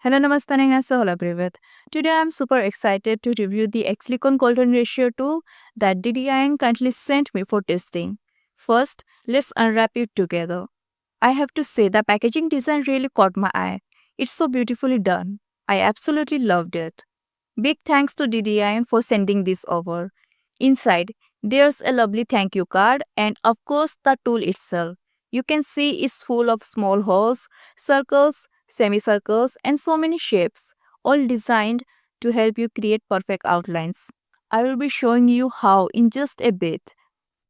Hello, Namaste, and Привет. Today I'm super excited to review the Xlicon Golden Ratio tool that DDIN kindly sent me for testing. First, let's unwrap it together. I have to say the packaging design really caught my eye. It's so beautifully done. I absolutely loved it. Big thanks to DDIN for sending this over. Inside, there's a lovely thank you card and of course the tool itself. You can see it's full of small holes, circles, semicircles and so many shapes, all designed to help you create perfect outlines. I will be showing you how in just a bit.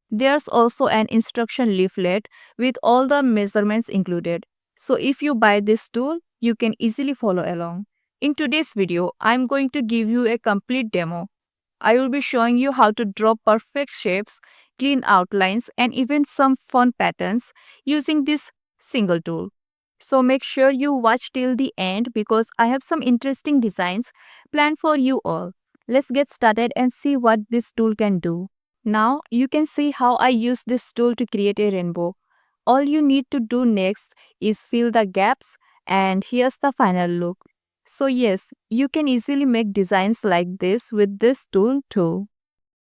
There's also an instruction leaflet with all the measurements included. So if you buy this tool, you can easily follow along. In today's video, I'm going to give you a complete demo. I will be showing you how to draw perfect shapes, clean outlines, and even some fun patterns using this single tool. So make sure you watch till the end because I have some interesting designs planned for you all. Let's get started and see what this tool can do. Now you can see how I use this tool to create a rainbow. All you need to do next is fill the gaps and here's the final look. So yes, you can easily make designs like this with this tool too.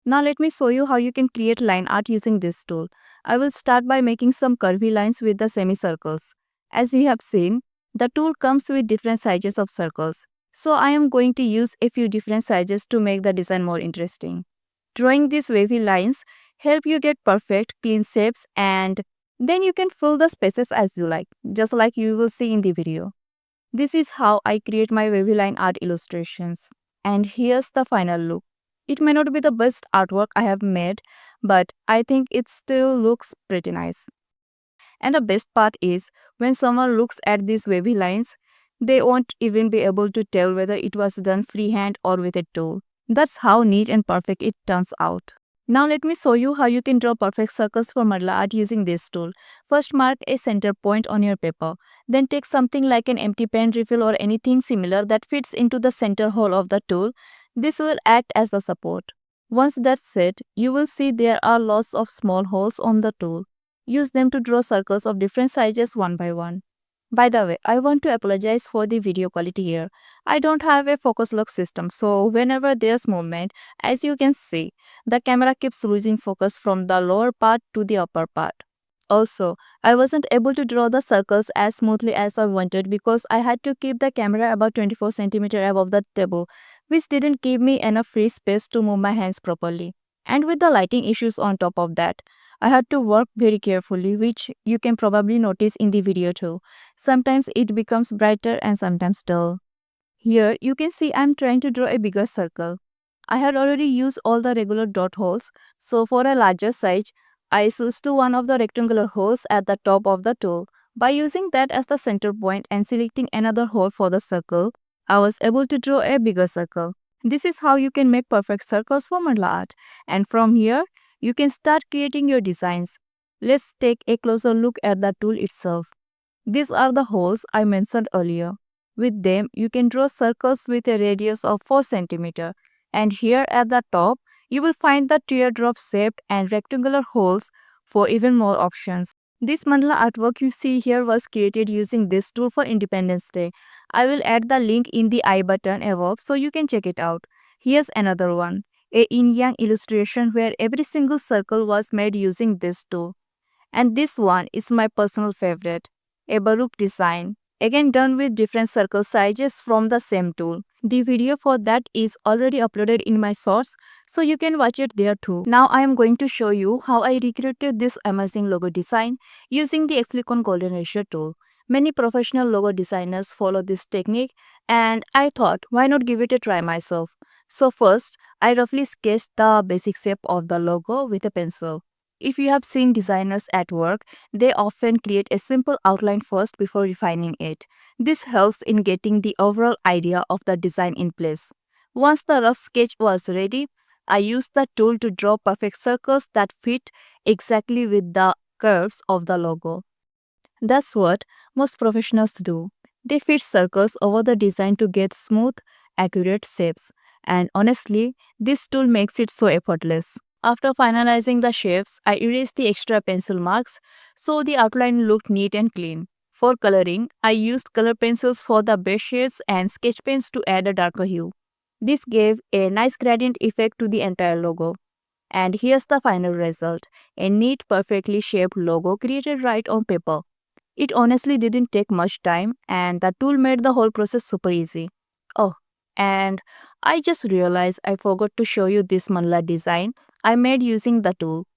Now let me show you how you can create line art using this tool. I will start by making some curvy lines with the semicircles. As you have seen, the tool comes with different sizes of circles. So I am going to use a few different sizes to make the design more interesting. Drawing these wavy lines help you get perfect clean shapes and then you can fill the spaces as you like, just like you will see in the video. This is how I create my wavy line art illustrations. And here's the final look. It may not be the best artwork I have made, but I think it still looks pretty nice. And the best part is, when someone looks at these wavy lines, they won't even be able to tell whether it was done freehand or with a tool. That's how neat and perfect it turns out. Now let me show you how you can draw perfect circles for mandala art using this tool. First mark a center point on your paper. Then take something like an empty pen refill or anything similar that fits into the center hole of the tool. This will act as the support. Once that's set, you will see there are lots of small holes on the tool. Use them to draw circles of different sizes one by one. By the way, I want to apologize for the video quality here. I don't have a focus lock system, so whenever there's movement, as you can see, the camera keeps losing focus from the lower part to the upper part. Also, I wasn't able to draw the circles as smoothly as I wanted because I had to keep the camera about 24 cm above the table, which didn't give me enough free space to move my hands properly. And with the lighting issues on top of that, I had to work very carefully, which you can probably notice in the video too. Sometimes it becomes brighter and sometimes dull. Here you can see I'm trying to draw a bigger circle. I had already used all the regular dot holes, so for a larger size, I switched to one of the rectangular holes at the top of the tool. By using that as the center point and selecting another hole for the circle, I was able to draw a bigger circle. This is how you can make perfect circles for mandala art. And from here, you can start creating your designs. Let's take a closer look at the tool itself. These are the holes I mentioned earlier. With them, you can draw circles with a radius of 4 cm. And here at the top, you will find the teardrop shaped and rectangular holes for even more options. This mandala artwork you see here was created using this tool for Independence Day. I will add the link in the I button above so you can check it out. Here's another one, a yin-yang illustration where every single circle was made using this tool. And this one is my personal favorite, a Baruch design, again done with different circle sizes from the same tool. The video for that is already uploaded in my source, so you can watch it there too. Now I am going to show you how I recreated this amazing logo design using the Xlicon Golden Ratio tool. Many professional logo designers follow this technique and I thought why not give it a try myself. So first, I roughly sketched the basic shape of the logo with a pencil. If you have seen designers at work, they often create a simple outline first before refining it. This helps in getting the overall idea of the design in place. Once the rough sketch was ready, I used the tool to draw perfect circles that fit exactly with the curves of the logo. That's what most professionals do. They fit circles over the design to get smooth, accurate shapes. And honestly, this tool makes it so effortless. After finalizing the shapes, I erased the extra pencil marks so the outline looked neat and clean. For coloring, I used color pencils for the base shades and sketch pens to add a darker hue. This gave a nice gradient effect to the entire logo. And here's the final result, a neat, perfectly shaped logo created right on paper. It honestly didn't take much time, and the tool made the whole process super easy. Oh, and I just realized I forgot to show you this mandala design I made using the tool.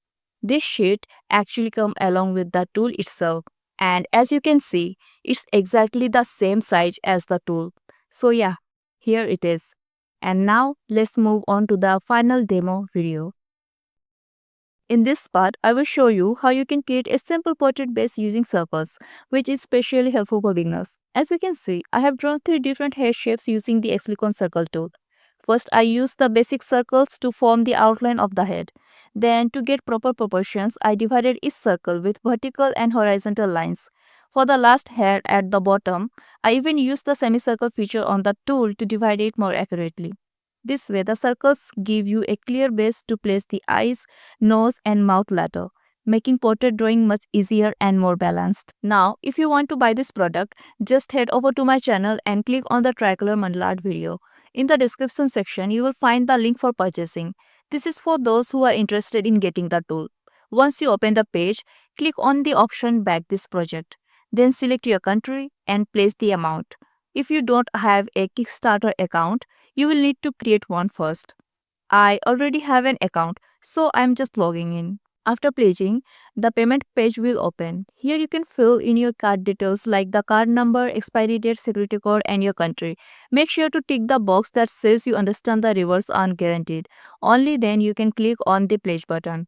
This sheet actually comes along with the tool itself, and as you can see, it's exactly the same size as the tool. So yeah, here it is. And now let's move on to the final demo video. In this part, I will show you how you can create a simple portrait base using circles, which is especially helpful for beginners. As you can see, I have drawn 3 different hair shapes using the Xlicon circle tool. First, I use the basic circles to form the outline of the head. Then, to get proper proportions, I divided each circle with vertical and horizontal lines. For the last hair at the bottom, I even used the semicircle feature on the tool to divide it more accurately. This way, the circles give you a clear base to place the eyes, nose, and mouth later, making portrait drawing much easier and more balanced. Now, if you want to buy this product, just head over to my channel and click on the tricolor mandala art video. In the description section, you will find the link for purchasing. This is for those who are interested in getting the tool. Once you open the page, click on the option Back this project. Then select your country and place the amount. If you don't have a Kickstarter account, you will need to create one first. I already have an account, so I'm just logging in. After pledging, the payment page will open. Here you can fill in your card details like the card number, expiry date, security code, and your country. Make sure to tick the box that says you understand the rewards aren't guaranteed. Only then you can click on the pledge button.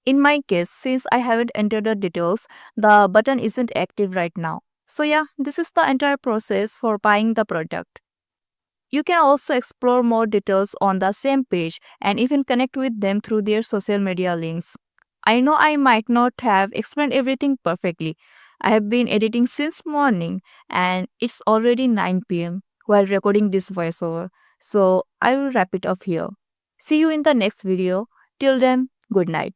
In my case, since I haven't entered the details, the button isn't active right now. So yeah, this is the entire process for buying the product. You can also explore more details on the same page and even connect with them through their social media links. I know I might not have explained everything perfectly. I have been editing since morning and it's already 9 p.m. while recording this voiceover. So I will wrap it up here. See you in the next video. Till then, good night.